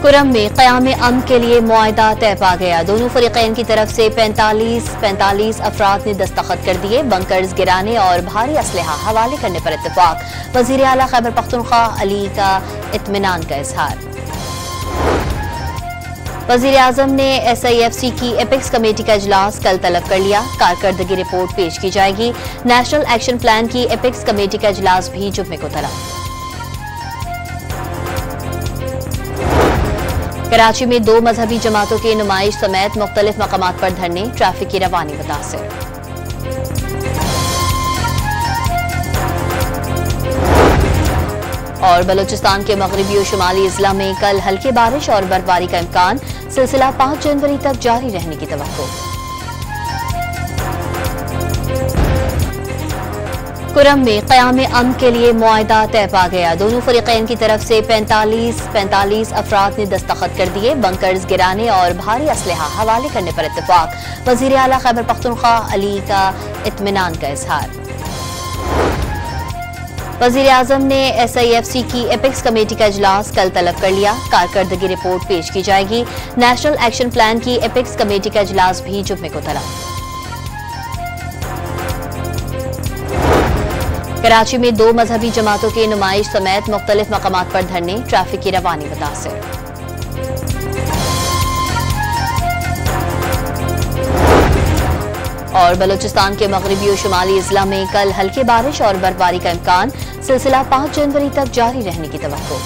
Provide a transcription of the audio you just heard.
कुरम में क़याम अमन के लिए मुआहदा तय पा गया। दोनों फरीक़ैन की तरफ से 45 अफराद ने दस्तखत कर दिए। बंकर्स गिराने और भारी असलहा हवाले करने पर इत्तेफाक। वज़ीर आला खैबर पख्तूनख्वा अली का इत्मीनान का इजहार। वज़ीर आज़म ने SIFC की एपेक्स कमेटी का इजलास कल तलब कर लिया। कारकर्दगी रिपोर्ट पेश की जाएगी। नेशनल एक्शन प्लान की एपेक्स कमेटी का इजलास भी जुम्मे को तलब। कराची में 2 मजहबी जमातों की नुमाइश समेत मुख्तलिफ मकामात पर धरने। ट्रैफिक की रवानी मुतासिर। और बलूचिस्तान के मगरबी और शुमाली इजला में कल हल्की बारिश और बर्फबारी का इम्कान। सिलसिला 5 जनवरी तक जारी रहने की तवक्को। कुरम में क़याम अमन के लिए मुआहदा तय पा गया। दोनों फरीक़ैन की तरफ से 45 अफराद ने दस्तखत कर दिए। बंकर्स गिराने और भारी असलहा हवाले करने पर इत्तेफाक। वज़ीर आला खैबर पख्तूनख्वा अली का इत्मीनान का इजहार। वज़ीर आज़म ने SIFC की एपेक्स कमेटी का इजलास कल तलब कर लिया। कारकर्दगी रिपोर्ट पेश की जाएगी। नेशनल एक्शन प्लान की एपेक्स कमेटी का इजलास भी जुम्मे को तलब। कराची में 2 मजहबी जमातों की नुमाइश समेत मुख्तलिफ मकामात पर धरने। ट्रैफिक की रवानी मुतासिर। और बलूचिस्तान के मगरबी और शुमाली इजला में कल हल्की बारिश और बर्फबारी का इम्कान। सिलसिला 5 जनवरी तक जारी रहने की तवक्को।